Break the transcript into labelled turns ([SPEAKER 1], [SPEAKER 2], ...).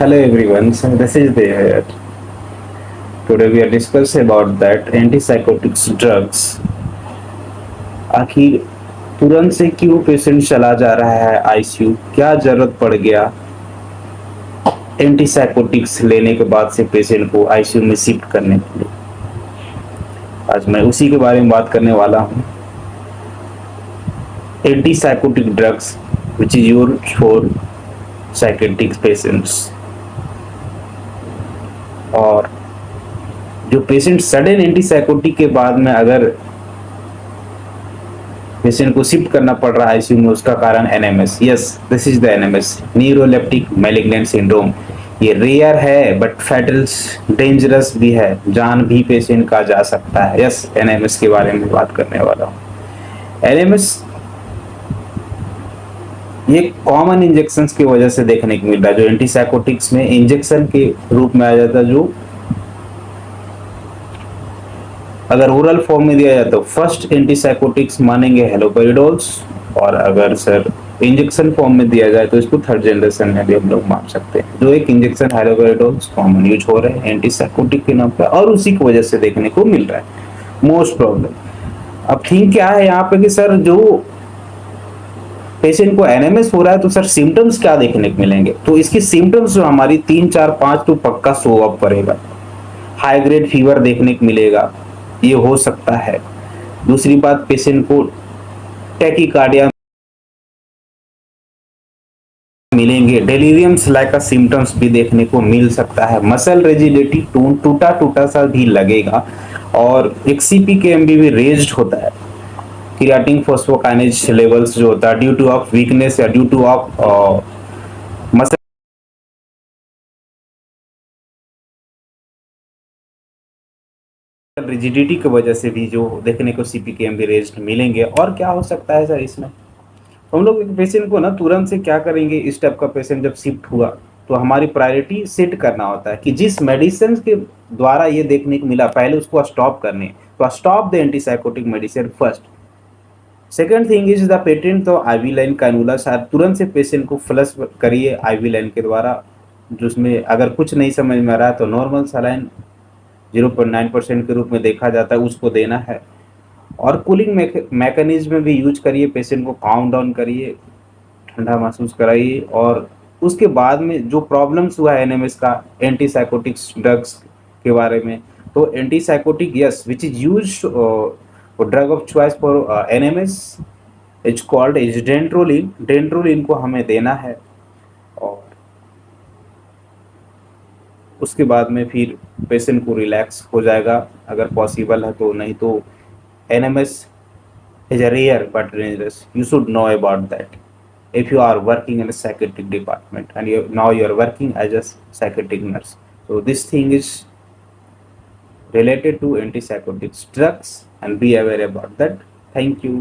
[SPEAKER 1] Hello everyone, so this is there. Today we are discussing about that antipsychotics drugs. आखिर तुरंत से क्यों patient चला जा रहा है आईसीयू? क्या जरूरत पड़ गया एंटीसाइकोटिक्स लेने के बाद से पेशेंट को आईसीयू में शिफ्ट करने के लिए? आज मैं उसी के बारे में बात करने वाला हूँ। Antipsychotic drugs which is used for psychiatric patients, और जो पेशेंट सडन एंटीसाइकोटिक के बाद में अगर पेशेंट को शिफ्ट करना पड़ रहा है आईसीयू में, उसका कारण NMS. Yes, this is the NMS, neuroleptic malignant syndrome. ये रेयर है बट फैटल डेंजरस भी है, जान भी पेशेंट का जा सकता है। यस, एनएमएस के बारे में बात करने वाला हूँ। एनएमएस ये कॉमन इंजेक्शन की वजह से देखने को मिल रहा है, जो एंटीसाइकोटिक्स में इंजेक्शन के रूप में आ जाता है। जो अगर ओरल फॉर्म में दिया जाए तो फर्स्ट एंटीसाइकोटिक्स मानेंगे हेलोपेरिडोल्स, और अगर सर इंजेक्शन फॉर्म में दिया जाए तो इसको थर्ड जनरेशन में भी हम लोग मान सकते हैं। जो एक इंजेक्शन हेलोपेरिडोल्स कॉमन यूज हो रहे हैं एंटीसाइकोटिक के नाम पर, और उसी की वजह से देखने को मिल रहा है मोस्ट प्रॉब्लम। अब थिंक क्या है यहाँ पे कि सर जो पेशेंट को एनएमएस हो रहा है तो सर सिम्टम्स क्या देखने को मिलेंगे? तो इसकी सिम्टम्स जो हमारी 3, 4, 5 तो पक्का शो अप करेगा। हाई ग्रेड फीवर देखने को मिलेगा, ये हो सकता है। दूसरी बात, पेशेंट को टैकीकार्डिया मिलेंगे, डेलीरियम्स लाइक सिम्टम्स भी देखने को मिल सकता है। मसल रिजिडिटी, टूटा टूटा सा भी लगेगा, और एक सीपीकेएमबी भी रेज्ड होता है। क्रिएटिनिन फॉस्फोकाइनेज लेवल्स जो होता है ड्यू टू ऑफ वीकनेस या due two of muscle rigidity की वजह से भी जो देखने को सीपीकेएमबी रेज्ड मिलेंगे। और क्या हो सकता है सर इसमें? हम लोग एक पेशेंट को ना तुरंत से क्या करेंगे, इस टाइप का पेशेंट जब शिफ्ट हुआ तो हमारी प्रायोरिटी सेट करना होता है कि जिस मेडिसिन के द्वारा ये देखने को मिला पहले उसको स्टॉप करने, तो stop the antipsychotic medicine first. Second thing is the patent, तो आईवी लाइन कैनुला शायद तुरंत से पेशेंट को फ्लश करिए आईवी लाइन के द्वारा, जिसमें अगर कुछ नहीं समझ में आ रहा है तो नॉर्मल सलाइन 0.9% के रूप में देखा जाता है, उसको देना है। और कूलिंग मैकेनिज्म में भी यूज करिए, पेशेंट को काम डाउन करिए, ठंडा महसूस कराइए। और उसके बाद में जो प्रॉब्लम्स हुआ है एनएमएस का एंटीसाइकोटिक्स ड्रग्स के बारे में, तो antipsychotic yes which is used drug of choice for NMS is called is dantrolene. Dantrolene को हमें देना है, और उसके बाद में फिर पेशेंट को रिलैक्स हो जाएगा अगर पॉसिबल है तो। नहीं तो NMS is a rare but dangerous. You should know about that. If you are working in a psychiatric department and now you are working as a psychiatric nurse, so this thing is related to antipsychotics drugs, and be aware about that. Thank you.